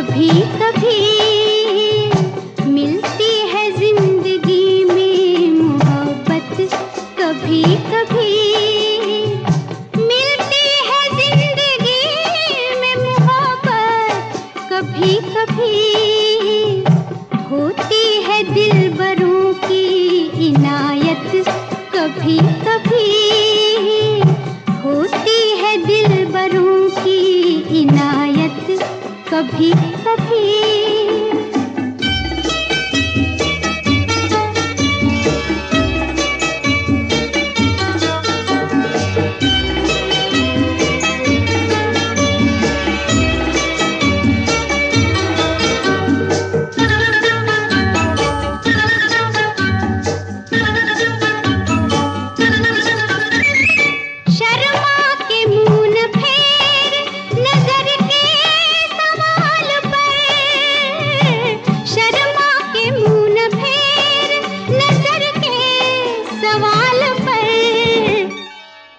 कभी कभी मिलती है जिंदगी में मोहब्बत, कभी कभी मिलती है जिंदगी में मोहब्बत, कभी कभी होती है दिलबरों की इनायत, कभी कभी होती है दिलबरों की इनायत, कभी कभी।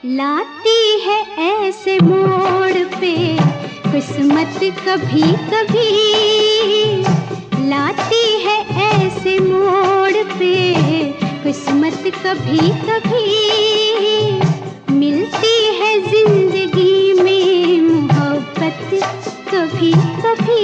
लाती है ऐसे मोड़ पे किस्मत, कभी कभी लाती है ऐसे मोड़ पे किस्मत, कभी कभी मिलती है जिंदगी में मोहब्बत, कभी कभी।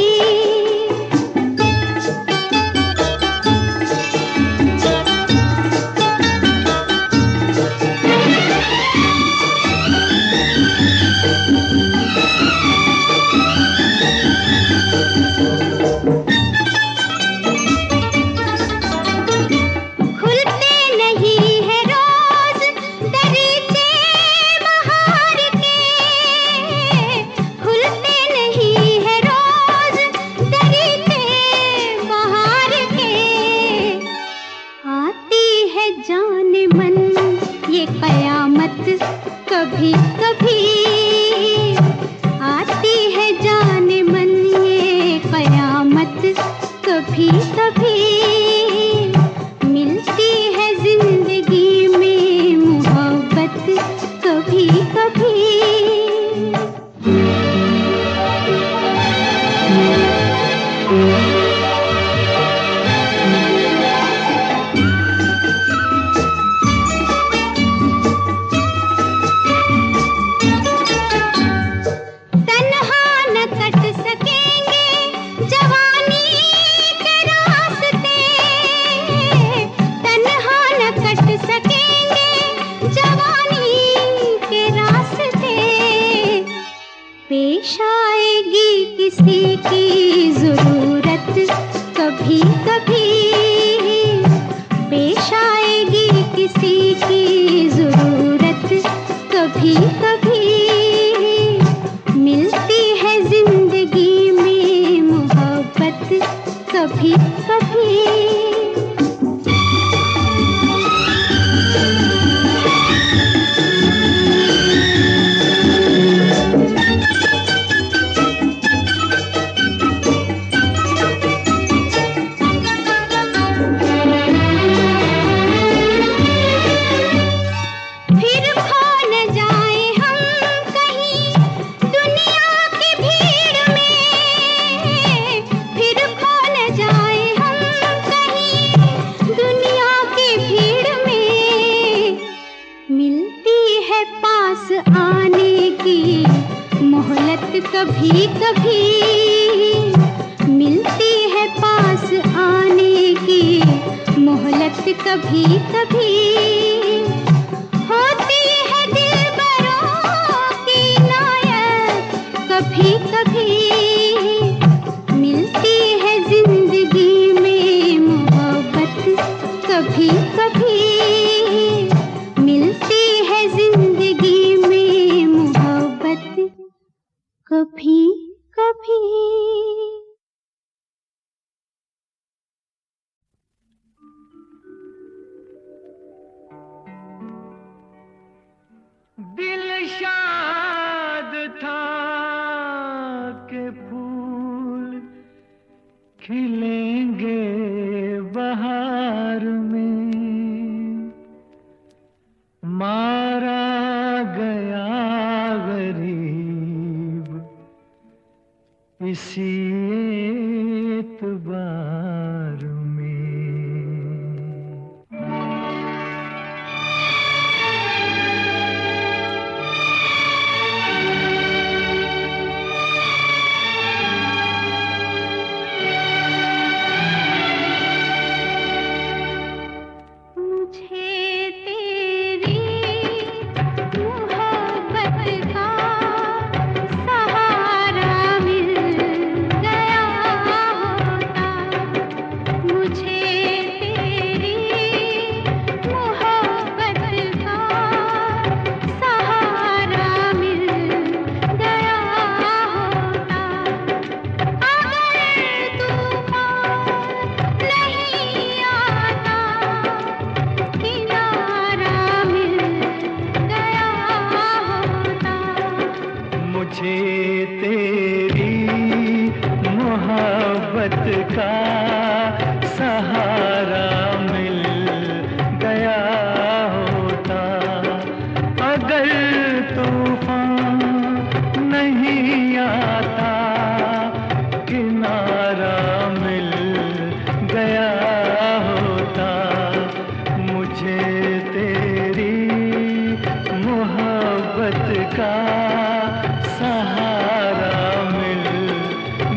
जाने मन ये कयामत, कभी कभी आती है जाने मन ये कयामत, कभी कभी मिलती है जिंदगी में मोहब्बत, कभी कभी। पेश आएगी किसी की जरूरत, कभी कभी पेश आएगी किसी की जरूरत, कभी कभी मिलती है जिंदगी में मोहब्बत, कभी कभी। आने की मोहलत, कभी कभी मिलती है पास आने की मोहलत, कभी कभी होती है दिलबरों की इनायत, कभी कभी मिलती है जिंदगी में मोहब्बत, कभी कभी मिलती है जिंदगी में मोहब्बत, कभी कभी। दिल शाद था के फूल खिलेंगे बहार में, मारा गया गरीब इसी एतबार में। मुझे तेरी मोहब्बत का सहारा मिल गया होता, अगर तूफान नहीं आता किनारा मिल गया होता। मुझे तेरी मोहब्बत का सहारा मिल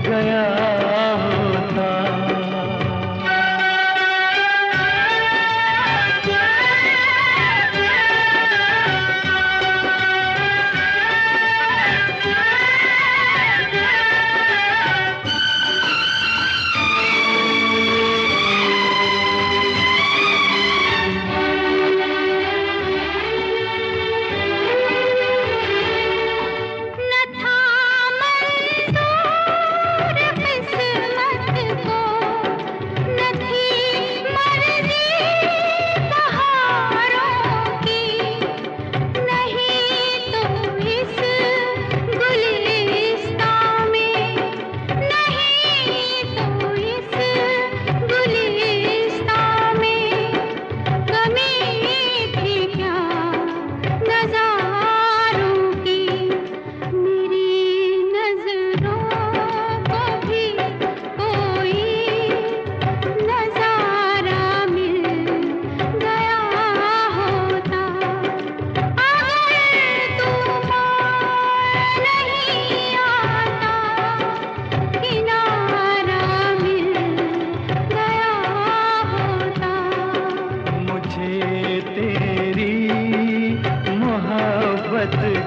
गया होता।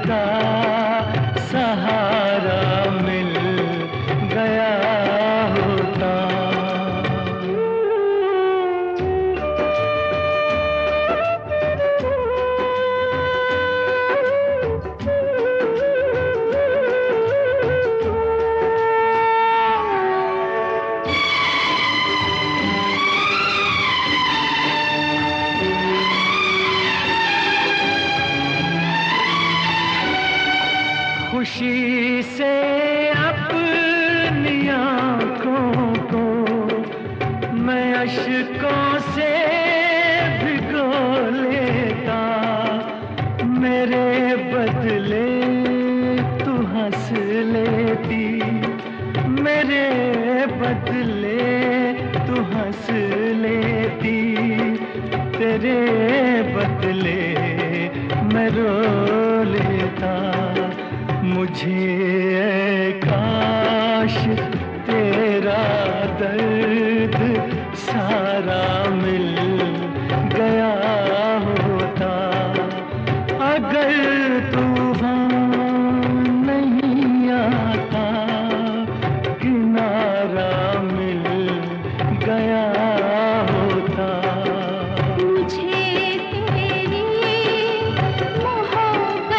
का सहारा मिल गया होता। खुशी से अपनी आँखों को मैं अश्कों से भिगो लेता, मेरे बदले तू हंस लेती, मेरे बदले तू हंस लेती, तेरे बदले मैं रो लेता। मुझे काश तेरा दर्द सारा मिल गया होता, अगर तूफान नहीं आता किनारा मिल गया होता। मुझे तेरी मोहब्बत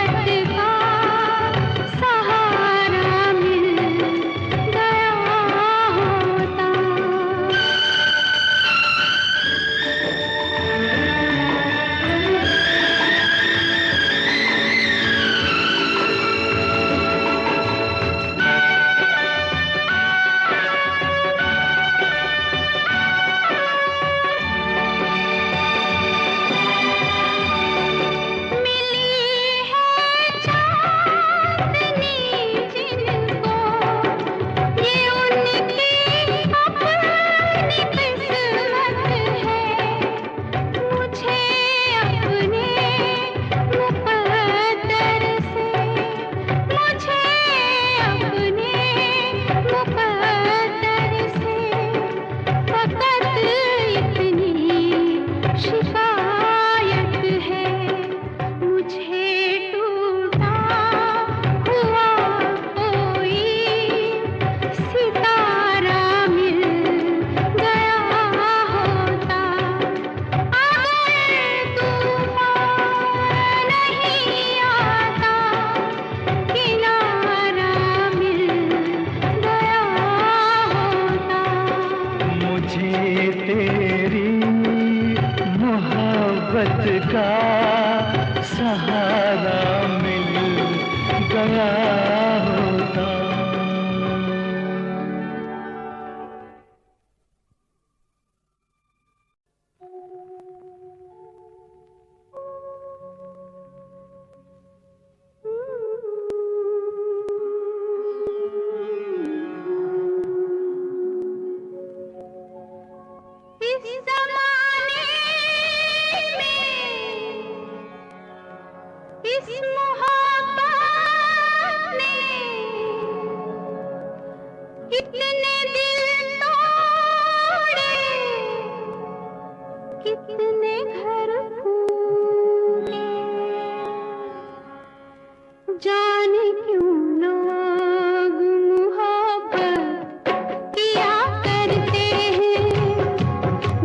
जाने क्यों लोग मोहब्बत किया करते हैं,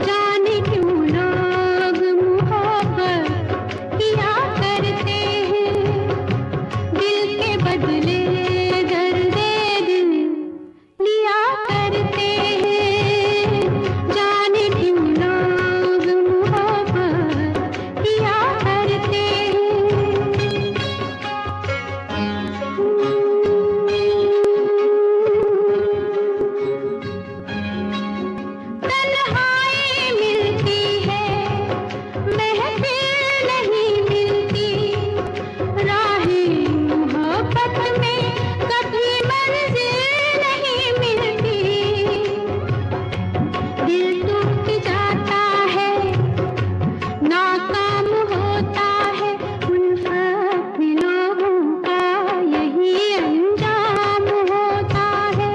जाने क्यों लोग मोहब्बत किया करते हैं, दिल के बदले दर्द दिल लिया करते हैं, जाने क्यों लोग मोहब्बत किया करते तन्हाई मिलती है, महफिल नहीं मिलती, राहें मोहब्बत में कभी मंजिल नहीं मिलती, दिल टूट जाता है, नाकाम होता है, उल्फत में लोगों का यही अंजाम होता है,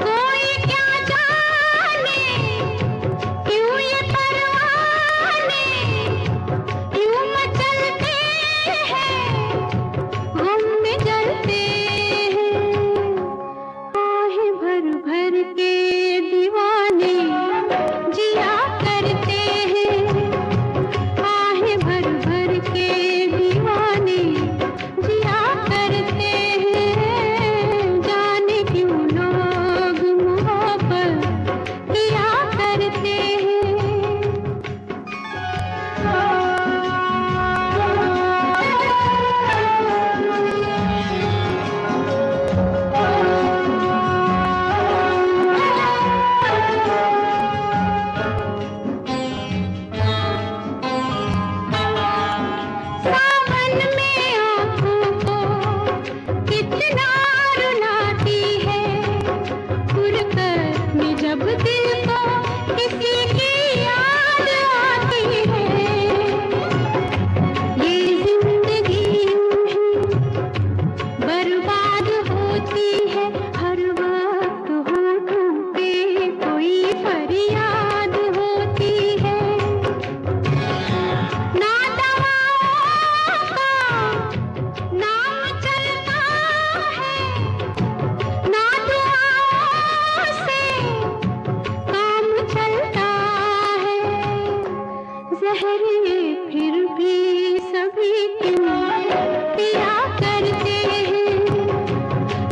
कोई क्या जाने क्यों ये परवाने क्यों मचलते हैं, गम में जलते हैं, आहें भर भर के दीवाने जिया करते हैं, आहें भर भर के दीवाने जिया करते हैं, जाने क्यों लोग मोहब्बत किया करते सावन में आँखों को कितना रुलाती है, फुरकत में जब दिल को किसी की याद आती है, ये जिंदगी यूं ही बर्बाद होती है, हर वक्त होठों पे कोई फरियाद होती है, ना दवाओं का नाम चलता है, ना दुआओं से काम चलता है, जहर ये फिर भी सभी क्यों पिया करते हैं,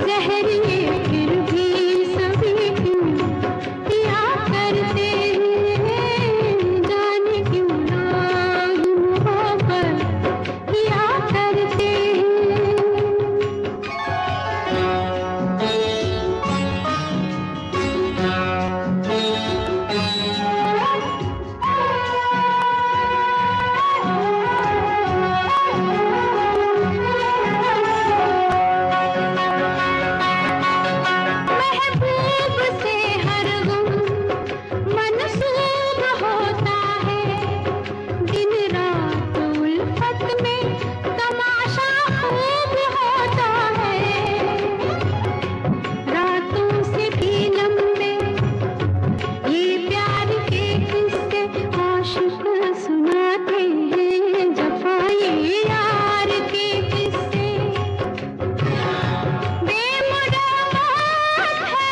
जहर ये फिर भी सभी क्यों पिया करते हैं, जाने क्यों लोग मोहब्बत किया करते हैं। महबूब से हर गम मनसूब होता है, दिन रात उल्फत में तमाशा खूब होता है, रातों से भी लंबे ये प्यार के किस्से आशिक सुनाते हैं, जफाए यार के किस्से, बेमुराद है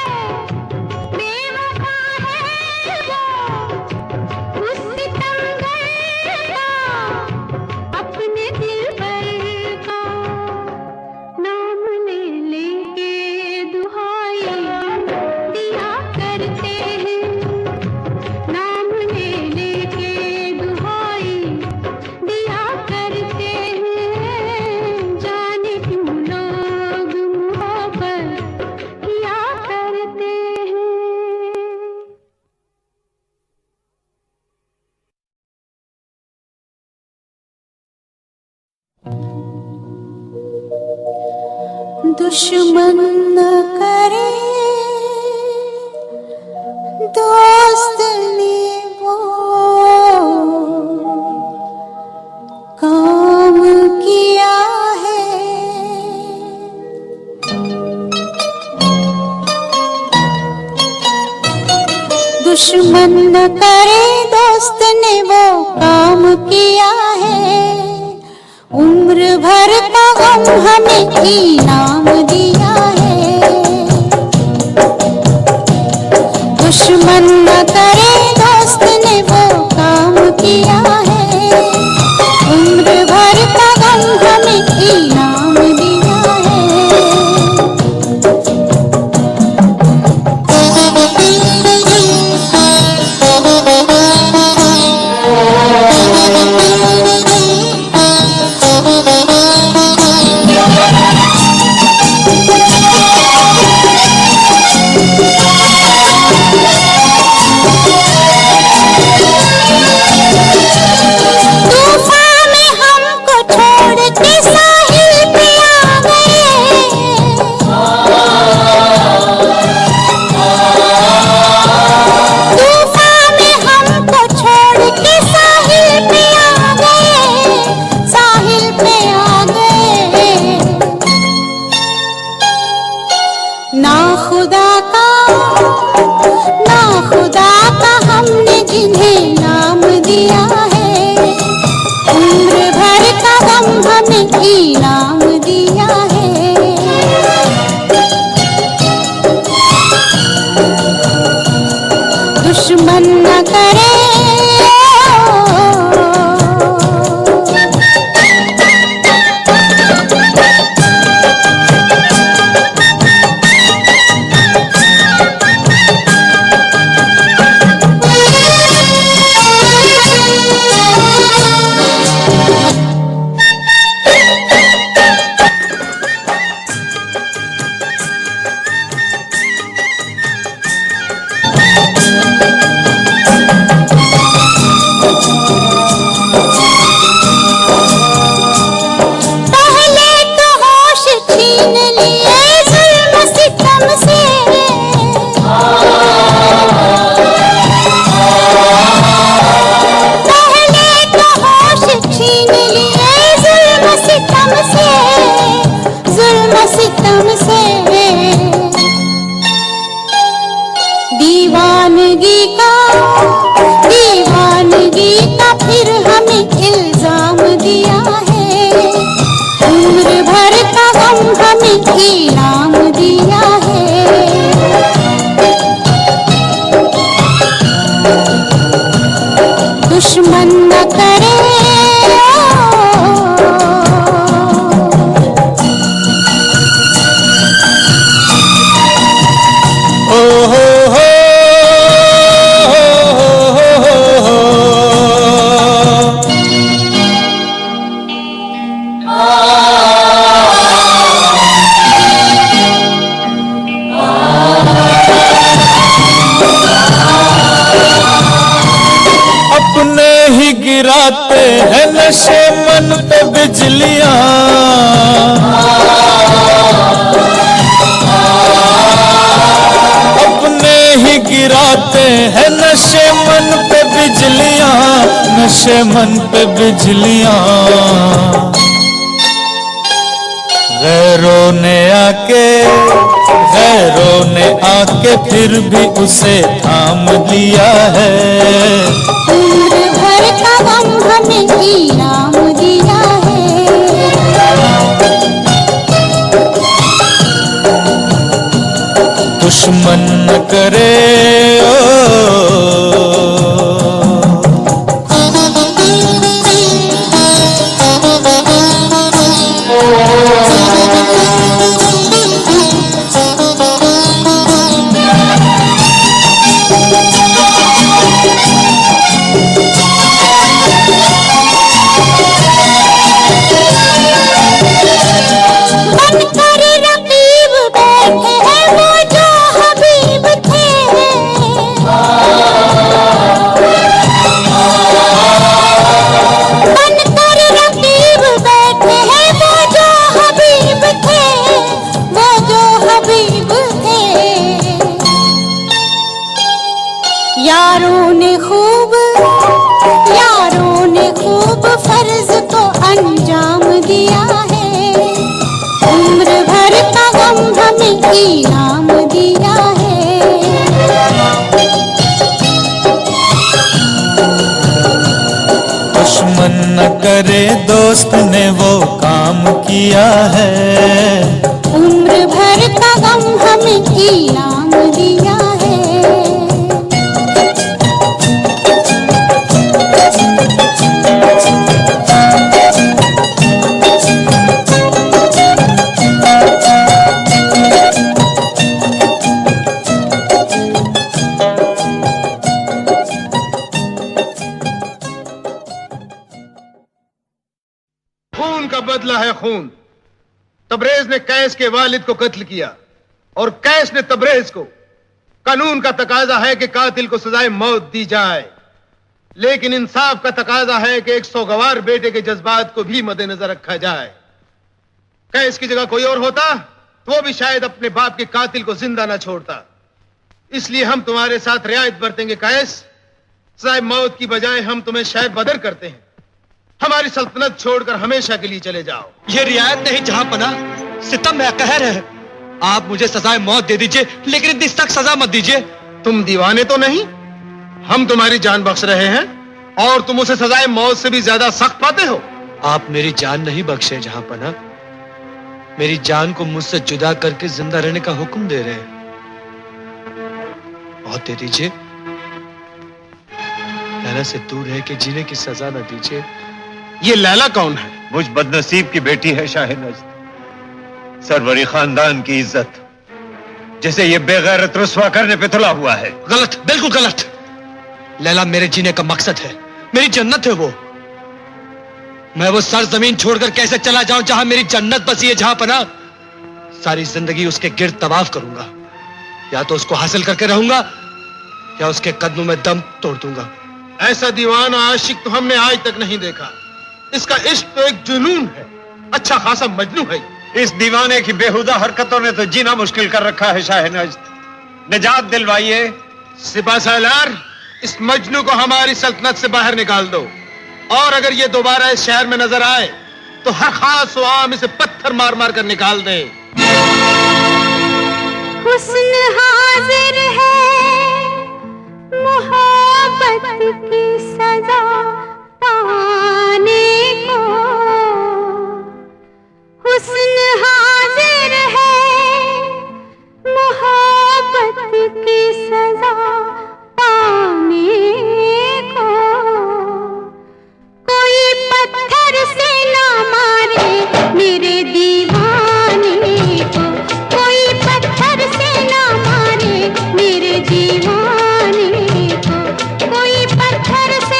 बेवफा है वो, उस सितमगर का अपने दिलबर का नाम ले लेके दुहाई दिया करते हैं, नाम ले लेके दुहाई दिया करते हैं, जाने क्यों लोग मोहब्बत किया करते हैं। दुश्मन न करे दोस्त ने वो काम किया है, दुश्मन न करे दोस्त ने वो काम किया है, उम्र भर का गम हमें इनाम दिया है। दुश्मन न करे दोस्त ने वो काम किया है। उम्र भर का गम हमें इनाम दिया है। तूफान में हमको छोड़ के साहिल पे आ गए। तूफान में हमको छोड़ के साहिल पे आ गए। साहिल पे आ गए। ना खुदा का हमने जिन्हें नाम दिया है। उम्र भर का गम हमें इनाम दिया है। दुश्मन न करे पहले तो होश छीन लिए जुल्म सितम से। पहले तो होश छीन लिए जुल्म सितम से। जुल्म सितम से दीवानगी का फिर हमें इल्जाम दिया है। उम्र भर का गम हमें इनाम दिया है। दुश्मन न करे ओ हो हो अपने ही गिराते हैं नशे मन पे बिजलियां। अपने ही गिराते हैं नशे मन पे बिजलियां। नशे मन पे बिजलियां। गैरों ने आके फिर भी उसे थाम लिया है। उम्र भर का गम हमें इनाम दिया है। दुश्मन न करे बनकर रकीब बैठे हैं वो जो हबीब थे। बनकर रकीब बैठे हैं वो जो हबीब थे। वो जो हबीब थे। यारों ने खूब फर्ज को अंजाम दिया है। उम्र भर का गम हमें इनाम दिया है। दुश्मन न करे दोस्त ने वो काम किया है। उम्र भर का गम हमें इनाम दिया है। खून का बदला है खून। तबरेज ने कैस के वालिद को कत्ल किया और कैस ने तबरेज को। कानून का तकाजा है कि कातिल को सजाए मौत दी जाए, लेकिन इंसाफ का तकाजा है कि एक सौगवार बेटे के जज्बात को भी मद्देनजर रखा जाए। कैस की जगह कोई और होता तो वो भी शायद अपने बाप के कातिल को जिंदा ना छोड़ता। इसलिए हम तुम्हारे साथ रियायत बरतेंगे कैस। सजाए मौत की बजाय हम तुम्हें शहर बदर करते हैं। हमारी सल्तनत छोड़कर हमेशा के लिए चले जाओ। ये रियायत नहीं जहां पना, सितम है, कहर है। आप मुझे सजाए मौत दे दीजिए, लेकिन इतनी सख्त सजा मत दीजिए। तुम दीवाने तो नहीं? हम तुम्हारी जान बख्श रहे हैं और तुम उसे सजाए मौत से भी ज्यादा सख्त पाते हो। आप मेरी जान नहीं बख्शे जहां पना, मेरी जान को मुझसे जुदा करके जिंदा रहने का हुक्म दे रहे हैं। मौत दे दीजिए, लैला से दूर है कि जीने की सजा न दीजिए। ये लैला कौन है? मुझ बदनसीब की बेटी है शाह नज़्द, सरवरी खानदान की इज्जत, जिसे ये बेगैरत रुस्वा करने पे तुला हुआ है। गलत, बिल्कुल गलत। लैला मेरे जीने का मकसद है, मेरी जन्नत है वो। मैं वो सर जमीन छोड़कर कैसे चला जाऊं जहां मेरी जन्नत बसी है जहां पना। सारी जिंदगी उसके गिर्द तवाफ करूंगा, या तो उसको हासिल करके रहूंगा या उसके कदमों में दम तोड़ दूंगा। ऐसा दीवाना आशिक तो हमने आज तक नहीं देखा। इसका इश्क तो एक जुनून है, अच्छा खासा मजनू है। इस दीवाने की बेहुदा हरकतों ने तो जीना मुश्किल कर रखा है शाह नज़्द। निजात दिलवाइए। सिपा सालार, इस मजनू को हमारी सल्तनत से बाहर निकाल दो, और अगर ये दोबारा इस शहर में नजर आए तो हर खास आम इसे पत्थर मार मार कर निकाल दे। हुस्न हाजिर है मोहब्बत की सजा पाने को। हुस्न हाजिर है मोहब्बत की सजा पाने को। कोई पत्थर से ना मारे मेरे दीवाने को। कोई पत्थर से ना मारे मेरे दीवाने को। कोई पत्थर से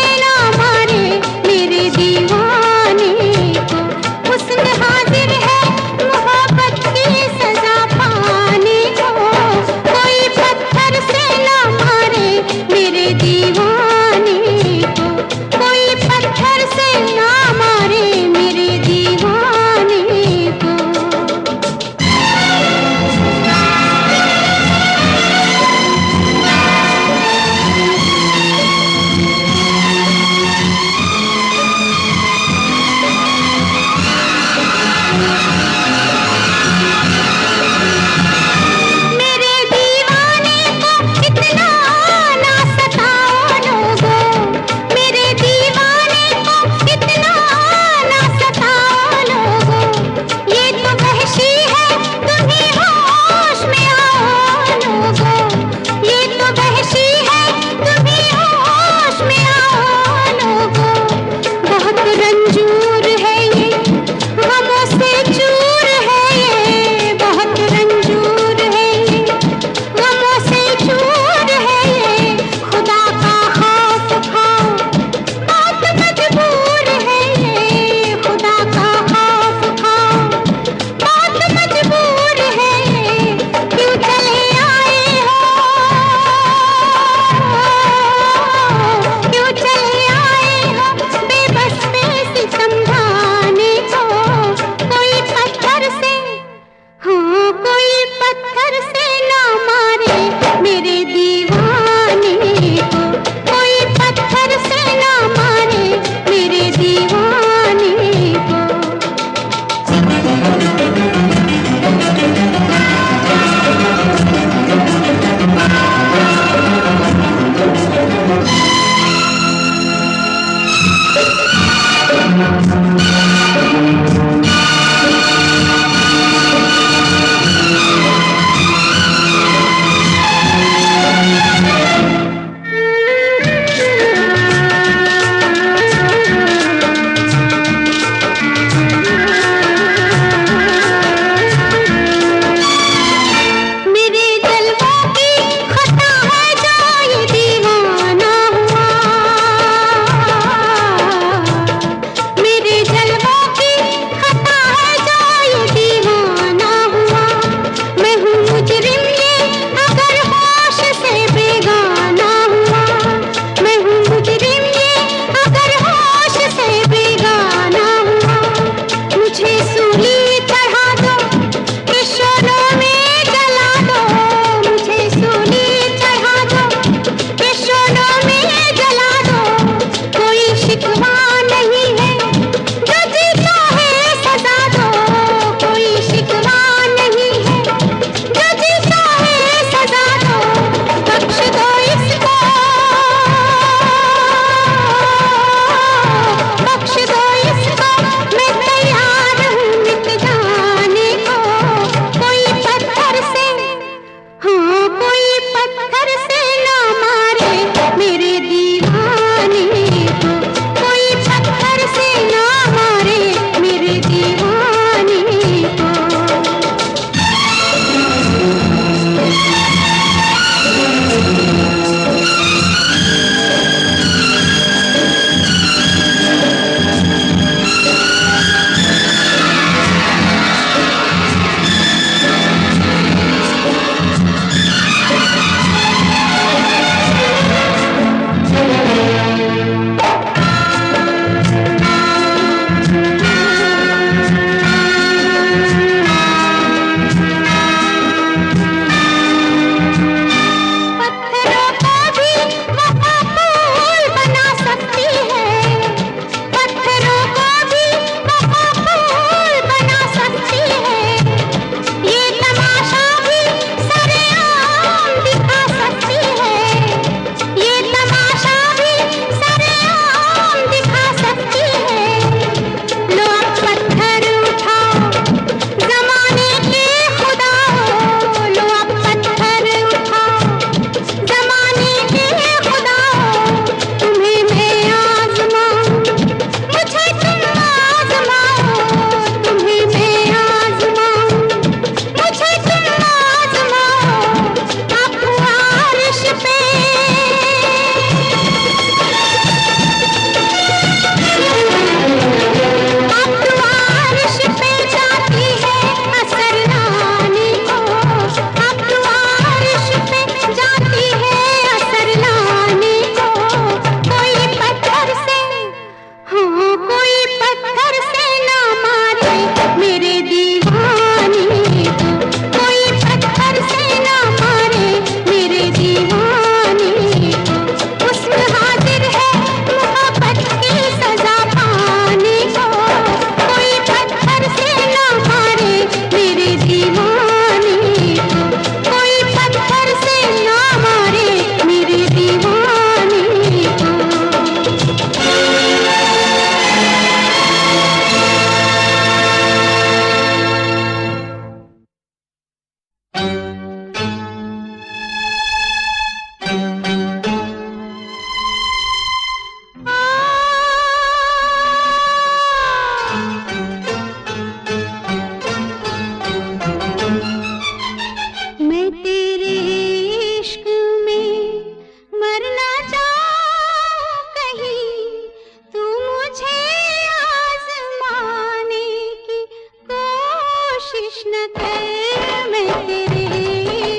कर मैं तेरे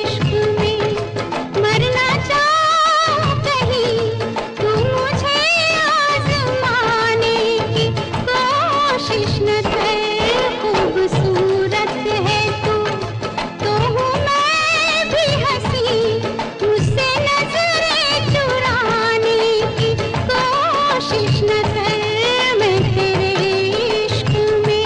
इश्क में मरना चाहूं कहीं तू मुझे आजमाने की कोशिश न कर खूबसूरत है तू तो हूँ मैं भी हंसी मुझसे नजरें चुराने की कोशिश न कर मैं तेरे इश्क में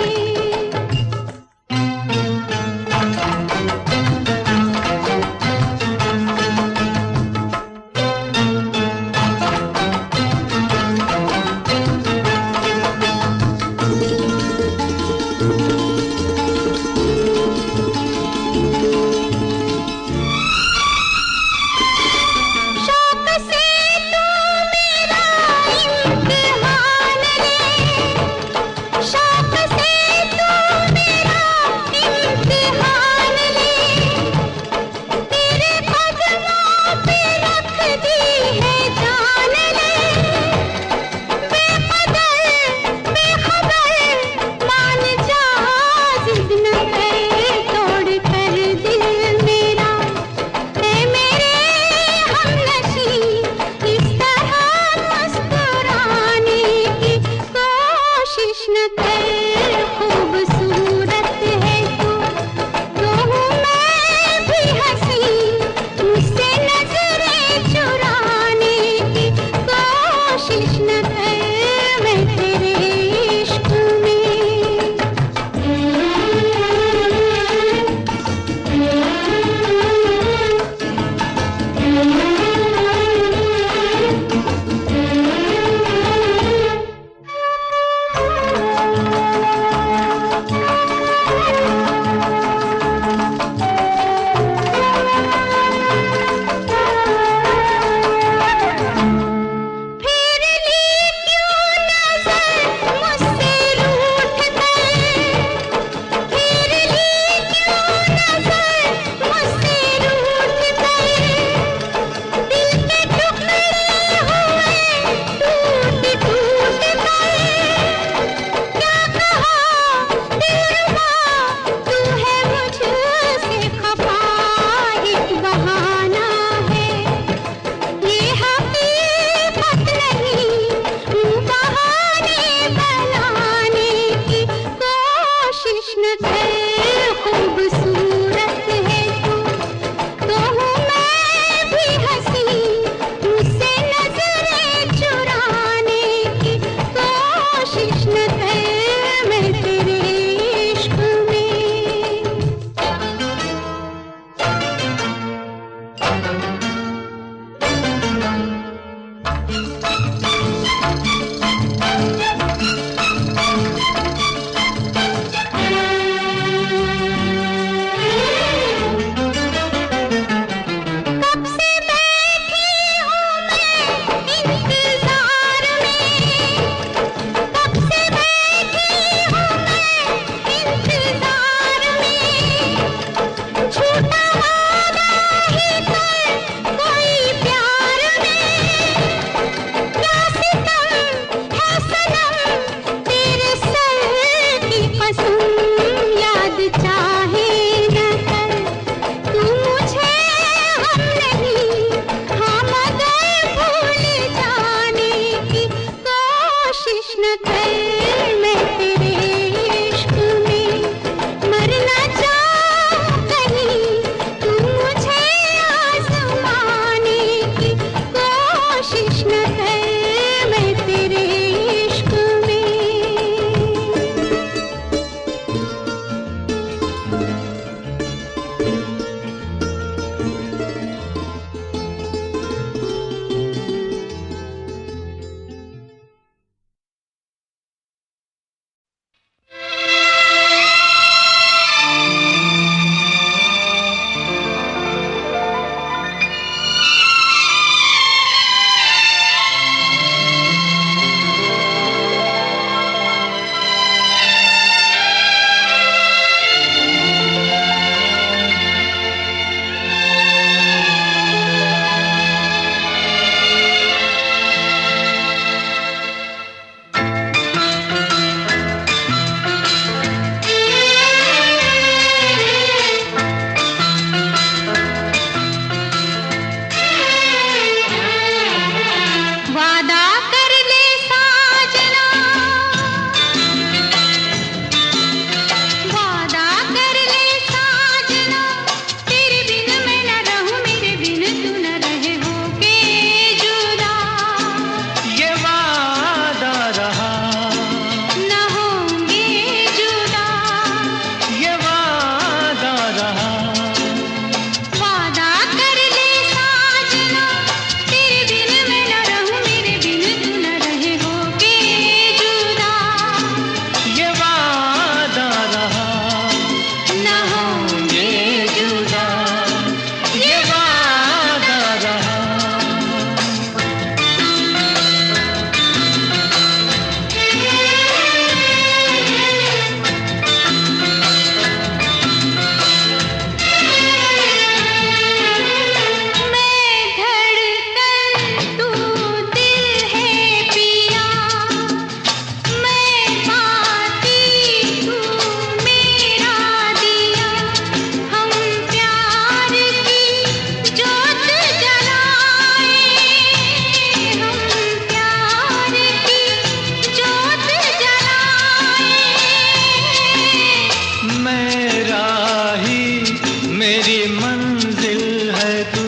मेरी मंजिल है तू,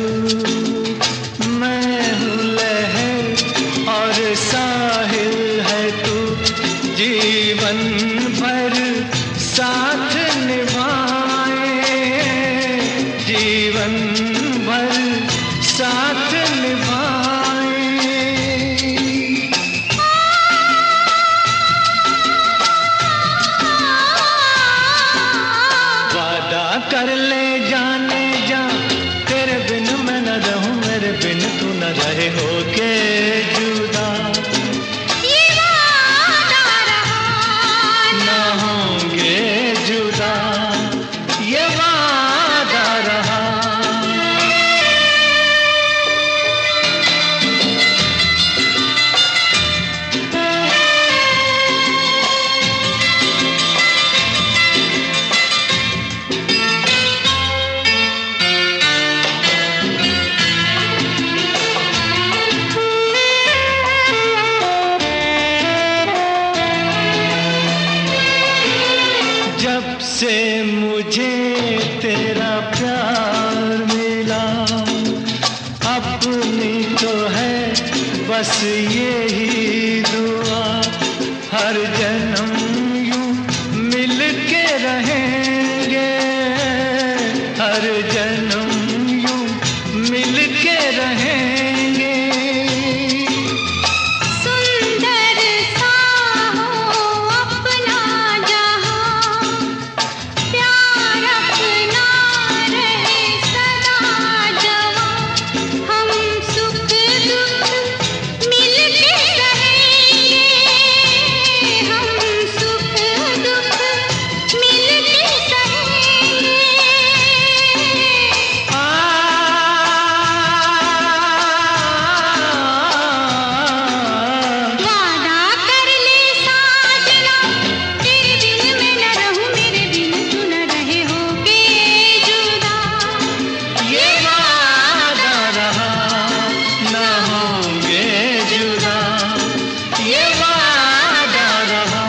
मैं हूँ लहर और साहिल है तू, जीवन भर साथ निभाए, जीवन भर साथ निभाए। वादा कर ले जाने जा, तेरे बिन मैं न रहूं, मेरे बिन तू न रहे, होके जुदा ये वादा रहा न होंगे जुदा, ये वादा रहा। जब से मुझे तेरा प्यार मिला, अपनी तो है बस यही दुआ, हर जन्म यूं मिल के रहेंगे, हर जन्म यूं मिल के रहेंगे। सुंदर सा हो अपना जहां, प्यार अपना रहे सदा जवां, हम सुख दुख मिल के रहेंगे, हम सुख दुख मिल के रहेंगे। वादा कर ले साजना, तेरे बिन मैं न रहूं, मेरे बिन तू न रहे, होके जुदा ये वादा रहा न होंगे जुदा, ये वादा रहा।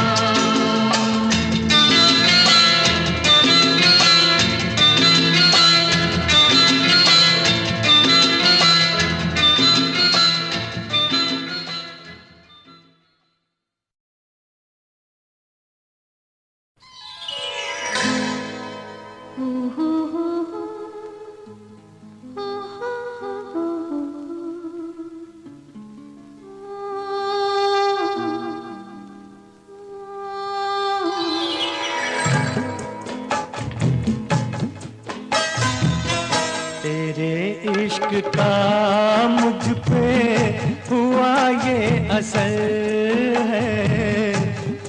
तेरे इश्क का मुझ पे हुआ ये असर है,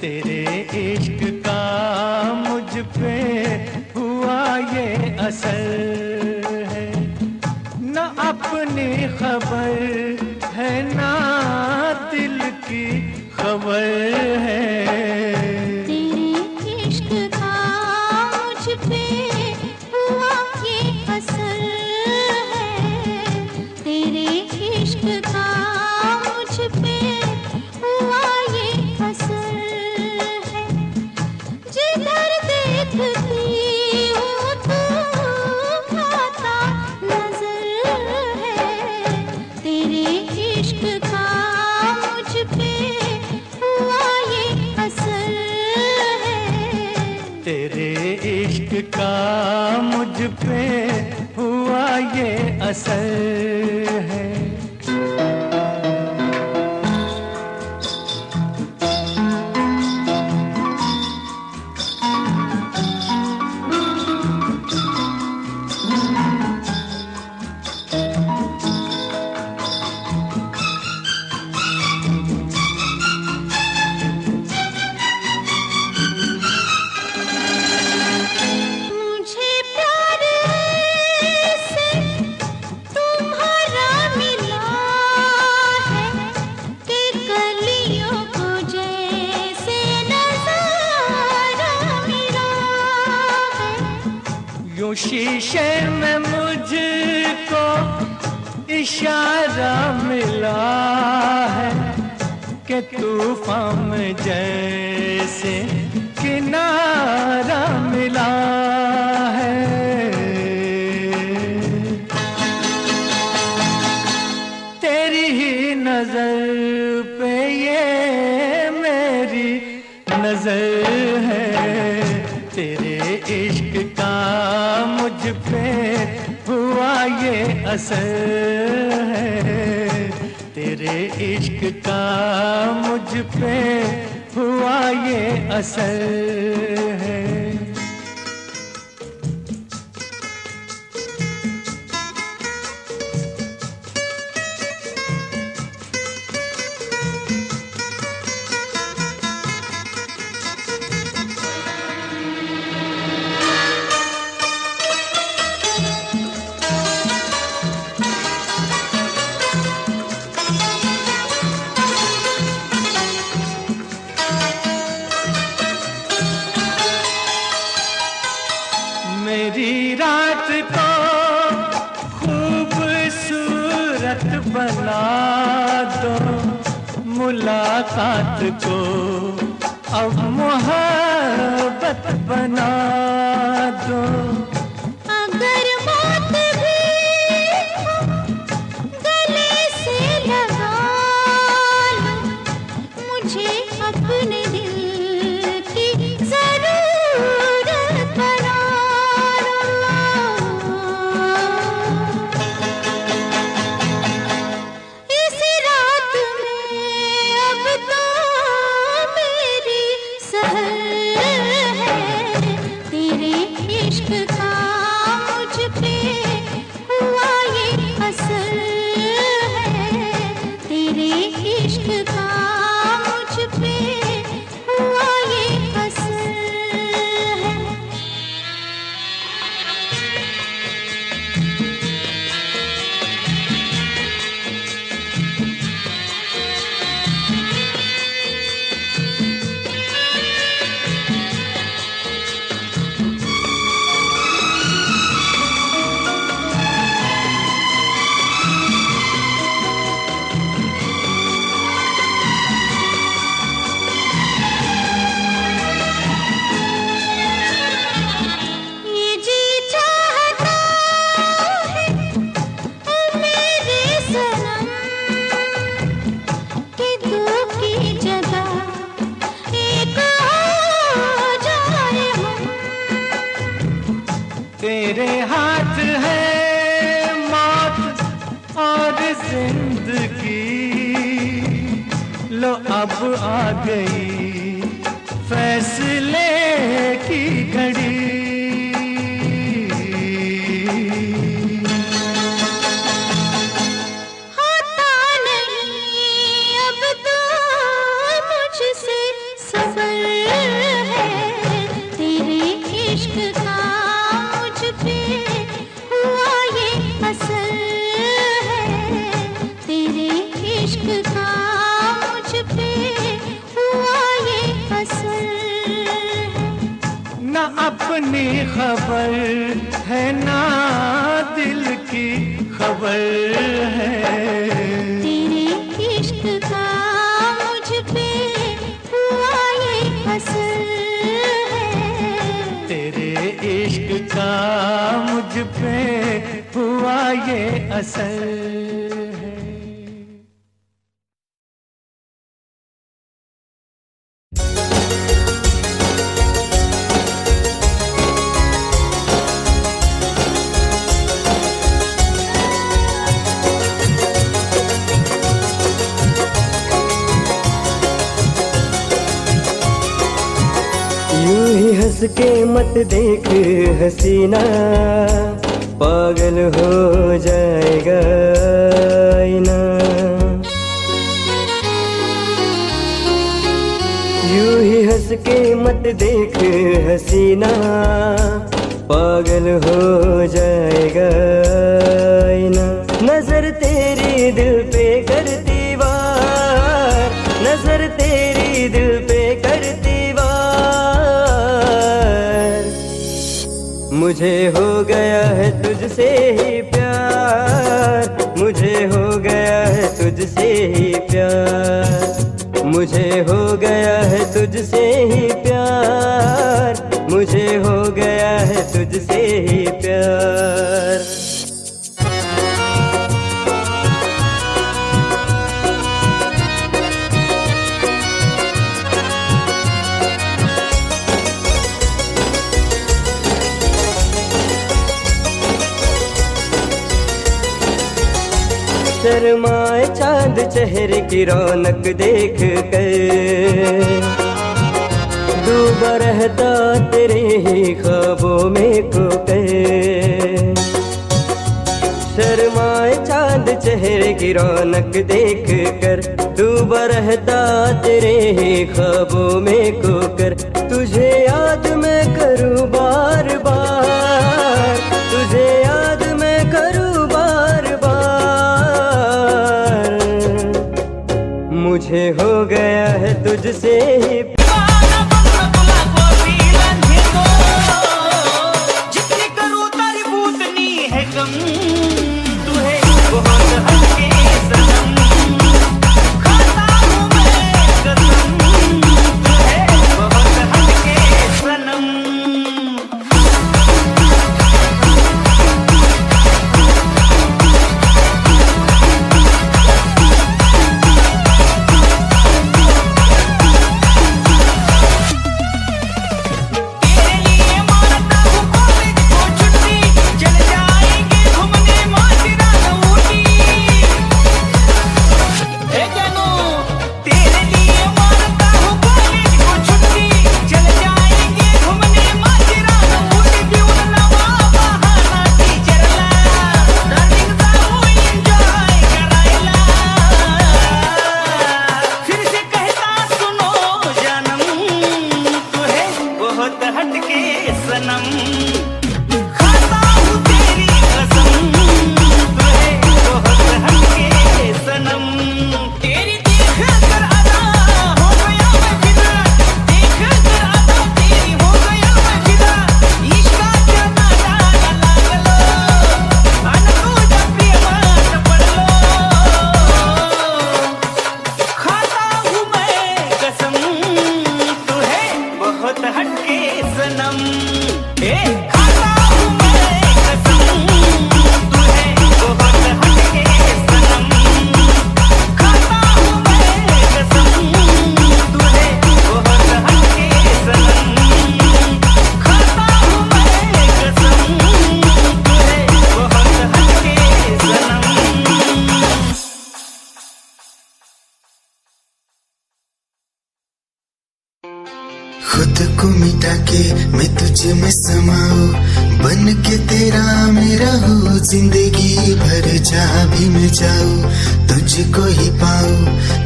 तेरे इश्क का मुझ पे हुआ ये असर है, न अपनी खबर है ना दिल की खबर है। तेरे इश्क का मुझ पे हुआ ये असर है, तेरे इश्क का मुझ पे हुआ ये असर है, जिधर देखती हूँ तू आता नजर है, तेरे इश्क का मुझ पे हुआ ये असर है। तेरे इश्क का मुझ पे हुआ ये असर है। मुझे प्यार से तुम्हारा मिला है, कि कलियों को जैसे नजारा मिला है। यूं शीशे में मुझको इशारा मिला है, कि तूफान में जैसे किनारा मिला है। का मुझ पे हुआ ये असर है, तेरे इश्क का मुझ पे हुआ ये असर है। मेरी रात को खूबसूरत बना दो, मुलाकात को अब मोहब्बत बना दो। अगर मौत भी गले से लगा लो, मुझे अपने दिल की जरूरत बना लो। इस रात में अब तो मेरी सहर है, तेरे इश्क का मुझ पे हुआ ये असर है, तेरे इश्क का मुझ पे हुआ ये असर है। ये जी चाहता है ओ मेरे सनम, कि दो की जगह एक हो जाए हम। तेरे हाथ है मौत और जिंदगी, लो अब आ गई फैसले की घड़ी। होता नहीं अब तो मुझसे सबर है, तेरे इश्क का मुझ पे हुआ ये असर है, तेरे इश्क का मुझ पे हुआ ये असर है। ना अपनी खबर है ना दिल की खबर है, तेरे इश्क का मुझ पे हुआ ये असर है, तेरे इश्क का मुझ पे हुआ ये असर है। यूं ही हंस के मत देख हसीना, पागल हो जाएगा आईना। यूं ही हंस के मत देख हसीना, पागल हो जाएगा आईना। नजर तेरी दिल पे करती वार, नजर तेरी दिल पे करती मुझे हो गया है तुझसे ही प्यार, मुझे हो गया है तुझसे ही प्यार, मुझे हो गया है तुझसे ही प्यार, मुझे हो गया है तुझसे ही प्यार। शर्माए चांद चेहरे की रौनक देख कर, डूबा रहता तेरे ही ख्वाबों में खोकर। शर्माए चांद चेहरे की रौनक देख कर, डूबा रहता तेरे ही ख्वाबों में खोकर। तुझे याद मैं करूं बार बार, तुझे याद मैं करूं बार बार। मुझे हो गया है तुझसे ही खुद को मिटा के मैं तुझ में समाऊं, बन के तेरा मेरा हो जिंदगी भर। जहाँ भी मैं जाऊं तुझको ही पाऊं,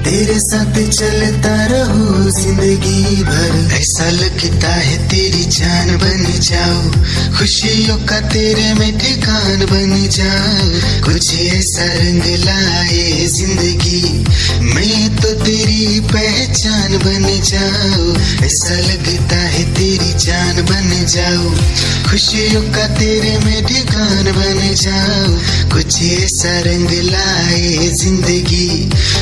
तेरे साथ चलता रहूं जिंदगी भर। ऐसा लगता है तेरी जान बन जाऊं, खुशियों का तेरे में ठिकान बन जाऊं। कुछ ऐसा रंग लाए जिंदगी, मैं तो तेरी पहचान बन जाऊं। ऐसा लगता है तेरी जान बन जाऊं, खुशियों का तेरे में ठिकान बन जाऊं। कुछ ऐसा रंग लाए जिंदगी,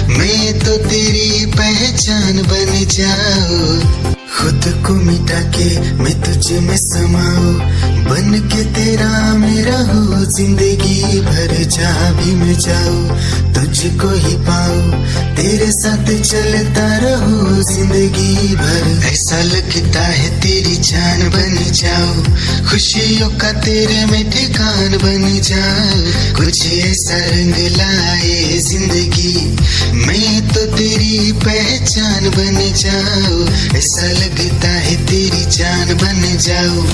मैं तो तेरी पहचान बन जाऊं। खुद को मिटा के मैं तुझ में समाऊं, बन के तेरा मेरा हो जिंदगी भर। जहाँ भी मैं जाऊं तुझको ही पाऊं, तेरे साथ चलता रहूं जिंदगी भर। ऐसा लगता है तेरी जान बन जाऊं, खुशियों का तेरे में ठिकान बन जाऊं। कुछ ऐसा रंग लाए जिंदगी, मैं तो तेरी पहचान बन जाऊं। ऐसा लगता है तेरी जान बन जाऊं,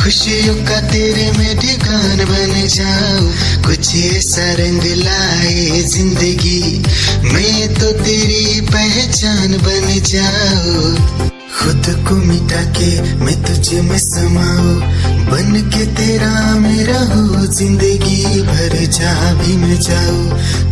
खुशियों का तेरे में ठिकान बन जाऊं। कुछ ऐसा रंग लाए जिंदगी, मैं तो तेरी पहचान बन जाऊं। खुद को मिटा के मैं तुझ में समाऊं, बन के तेरा मेरा हो जिंदगी भर। जहाँ भी मैं जाऊं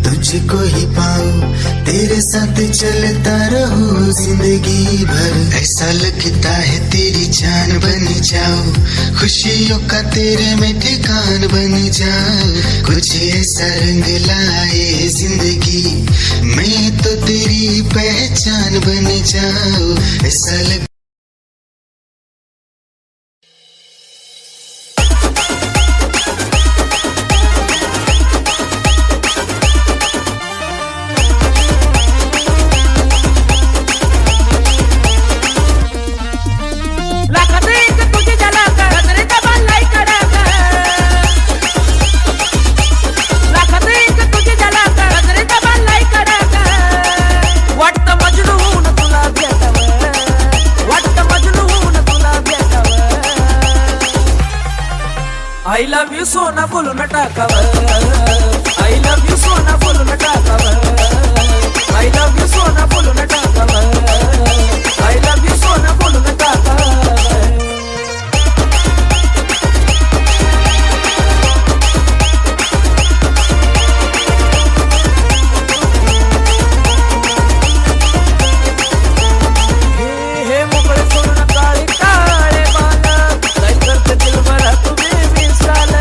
तुझको ही पाऊं, तेरे साथ चलता रहूं जिंदगी भर। ऐसा लगता है तेरी जान बन जाऊं, खुशियों का तेरे में ठिकान बन जाऊं। कुछ ऐसा रंग लाए जिंदगी, मैं तो तेरी पहचान बन जाऊं। ऐसा La I love you सोना बोलून टाकावं I love you सोना बोलून टाकावं I love you सोना बोलून टाकावं I love you सोना बोलून टाकावं हे मोकळे सोडून काळे काळे बाल काय करते दिलभरा तुम्ही मिसाल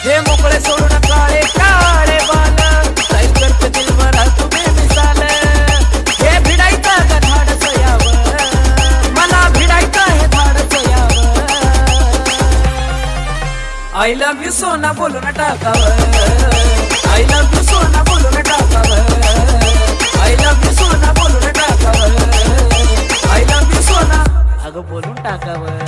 हे मोकळे सोडून काळे काळे बाल काय करते दिलभरा तुम्ही मिसाल हे भिडायचं का धाडस यावं मला भिडायचं हे धाडस यावं I love you सोना बोलून टाकावं I love you सोना बोलून टाकावं I love you सोना बोलून टाकावं I love you सोना अगं बोलून टाकावं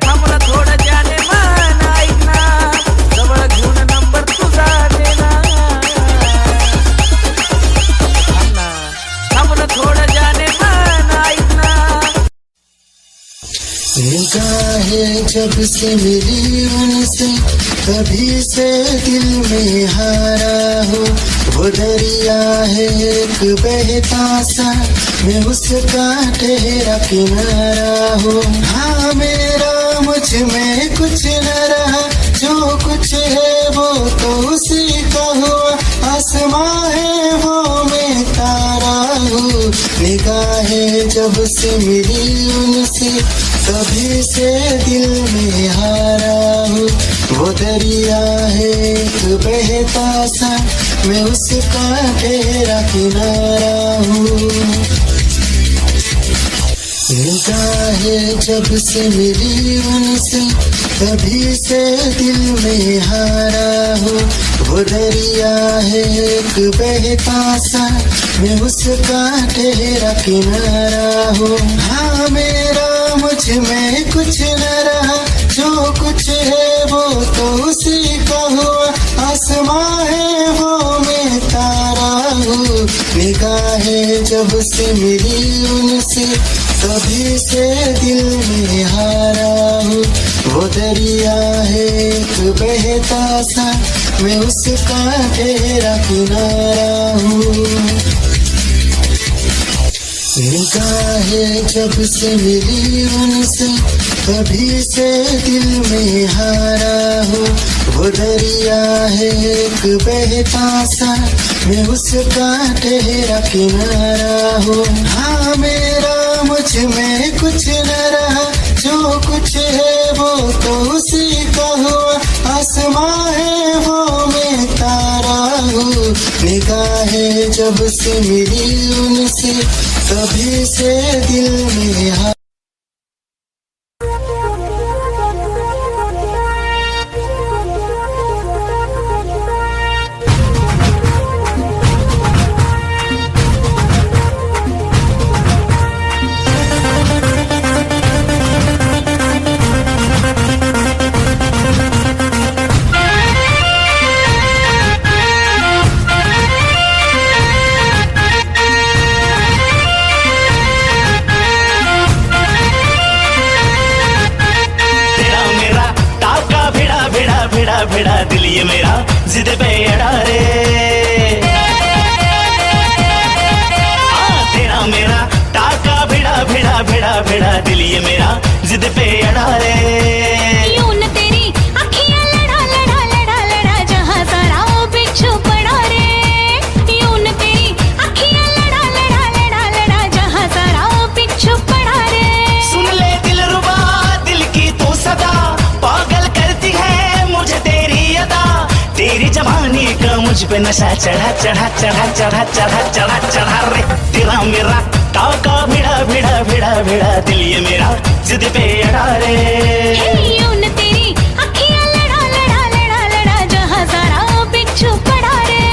थांबला थोडं ज्याने मन ऐकना जवळ घेऊन नंबर तुझा देना थांबला थोडं ज्याने मन ऐकना निगाहें जब से मिली उनसे तभी से दिल में हारा हो वो दरिया है एक बहता सा मैं उसका ठहरा किनारा हो हाँ मेरा मुझ में कुछ न रहा जो कुछ है वो तो उसी का हुआ आसमां है वो मैं तारा हूँ निगाहें जब से मिली उनसे तभी से दिल में हारा हूँ वो दरिया है एक बहता सा मैं उसका ठहरा किनारा हूँ निगाहें जब से मिली उनसे तभी से दिल में हारा हूँ वो दरिया है एक बहता सा मैं उसका ठहरा किनारा हूँ हाँ मेरा मुझ में कुछ न रहा जो कुछ है वो तो उसी का हुआ आसमां है वो मैं तारा हूँ निगाहें जब से मिली उनसे तभी से दिल में हारा हूँ वो दरिया है एक बहता सा मैं उसका ठहरा किनारा हूँ निगाहें जब से मिली उनसे तभी से दिल में हारा हूँ वो दरिया है एक बहता सा मैं उसका ठहरा किनारा हूँ हाँ मेरा मुझ में कुछ न रहा जो कुछ है वो तो उसी का हुआ आसमां है वो मैं तारा हूँ निगाहें जब से मिली उनसे तभी से दिल में भिड़ा दिल ये मेरा जिद पे अड़ा रे तेरा मेरा टाका भिड़ा दिल ये मेरा जिद पे अड़ा रे यूं न तेरी अखियां लड़ा जहां सारा बिच्छू पड़ा रे यूं न तेरी अखियां लड़ा जहां सारा बिच्छू पड़ा रे सुन ले दिल रुबा दिल की तू सदा पागल करती है मुझे तेरी अदा तेरी जवानी का मुझ पे नशा चढ़ा रे तेरा मेरा टाका भिड़ा दिल ये मेरा जिद पे अड़ा रे यूं न तेरी अखियां लड़ा जहां सारा बिच्छू पड़ा रे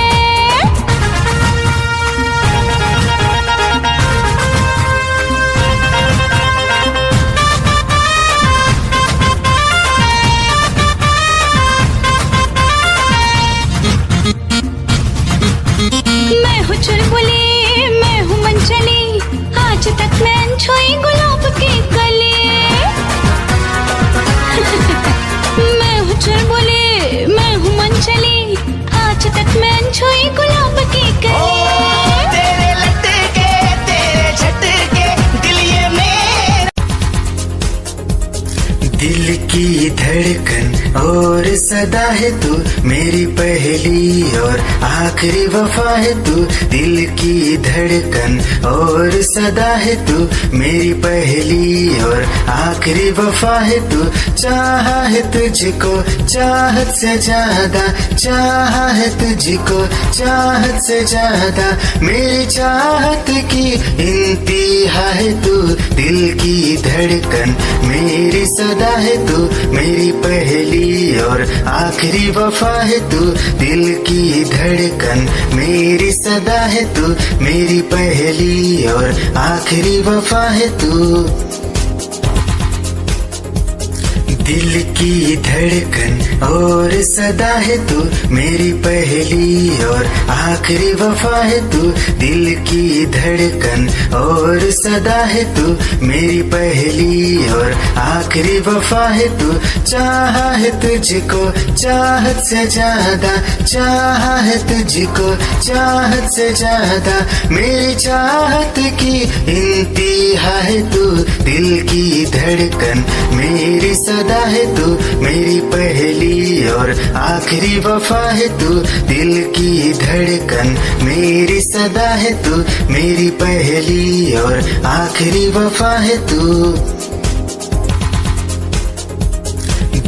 धड़कन और सदा है तू मेरी पहली और आखिरी वफा है तू दिल की धड़कन और सदा है तू मेरी पहली और आखिरी वफा है तू चाहा है तुझको चाहत से ज्यादा चाहा है तुझको चाहत से ज्यादा मेरी चाहत की इंतहा है तू दिल की धड़कन मेरी सदा है तू मेरी पहली और आखिरी वफा है तू दिल की धड़कन मेरी सदा है तू मेरी पहली और आखिरी वफा है तू दिल की धड़कन और सदा है तू मेरी पहली और आखिरी वफा है तू दिल की धड़कन और सदा है तू मेरी पहली और आखिरी वफा है तू चाहा है तुझको चाहत से ज्यादा चाहा है तुझको चाहत से ज्यादा मेरी चाहत की इंतहा है तू दिल की धड़कन मेरी सदा है तू मेरी पहली और आखिरी वफा है तू दिल की धड़कन मेरी सदा है तू मेरी पहली और आखिरी वफा है तू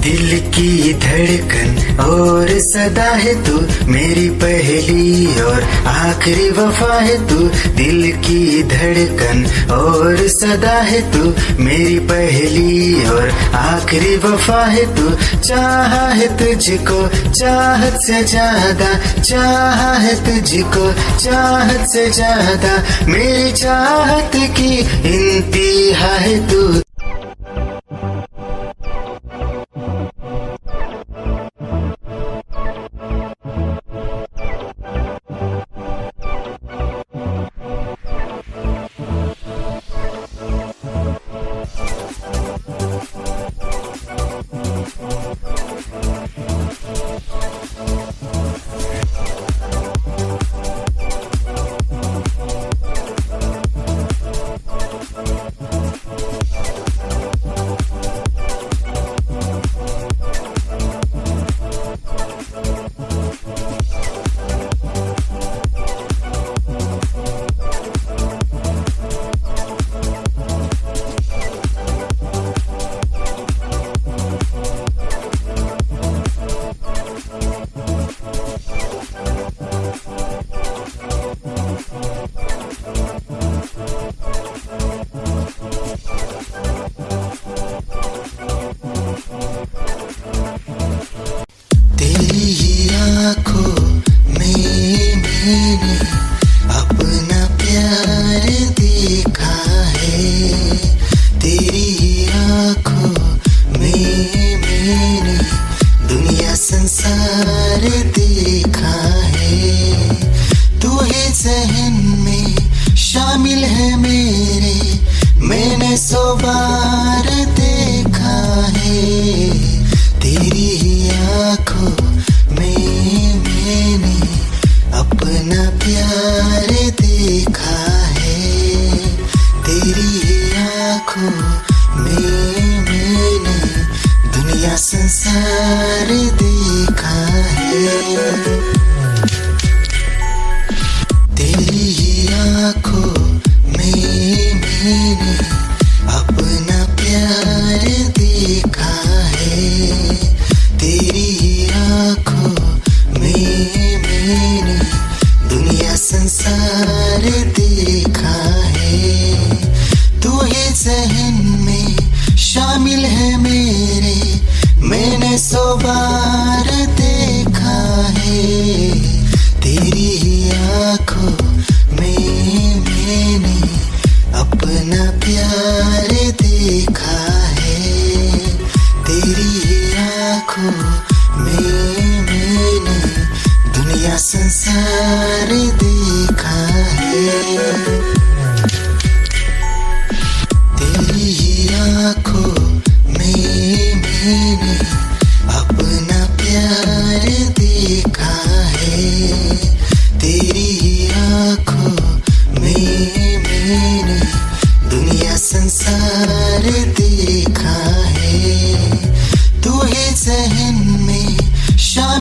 दिल की धड़कन और सदा है तू मेरी पहली और आखिरी वफा है तू दिल की धड़कन और सदा है तू मेरी पहली और आखिरी वफा है तू चाहा है तुझको चाहत से ज्यादा चाहा है तुझको चाहत से ज्यादा मेरी चाहत की इंतहा है तू संसार देखा है तू ही पहन में शान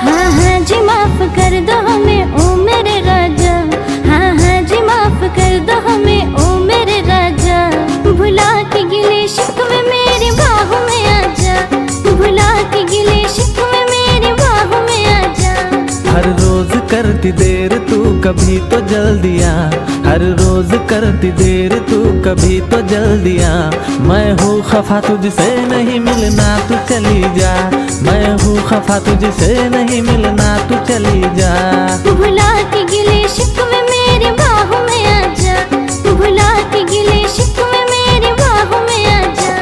हाँ हाँ जी माफ कर दो हमें ओ मेरे राजा, हाँ हाँ जी माफ कर दो हमें ओ मेरे राजा। भुला के गिले शिकवे मेरी बाहों में आजा, भुला के गिले शिकवे मेरी बाहों में आजा। हर रोज करती देर तू कभी तो जल्दी आ, हर रोज करती देर तू कभी तो जल्दी आ। मैं हूँ खफा तुझसे नहीं मिलना तू चली जा, मैं हूँ खफा तुझसे नहीं मिलना तू चली जा। भुला के गिले शिकवे मेरी बाहों में आजा, भुला के गिले शिकवे मेरी बाहों में आजा।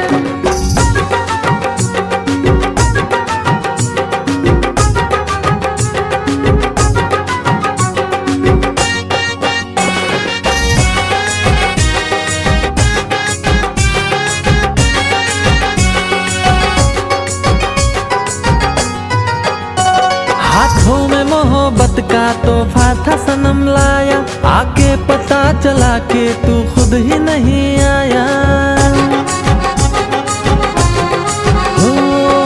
हाथों में मोहब्बत का तोहफा था सनम लाया, आके पता चला के तू खुद ही नहीं आया। हो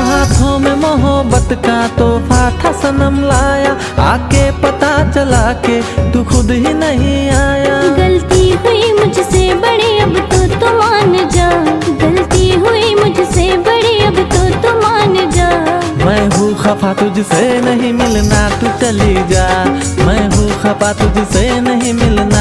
हाथों में मोहब्बत का तोहफा था सनम लाया, आके पता चला के तू खुद ही नहीं आया। गलती हुई मुझसे बड़ी अब तो मान जा, गलती हुई मुझसे बड़ी अब तो मान जा। मैं हूँ खफा तुझसे नहीं मिलना तू चली जा, मैं हूँ खफा तुझसे नहीं मिलना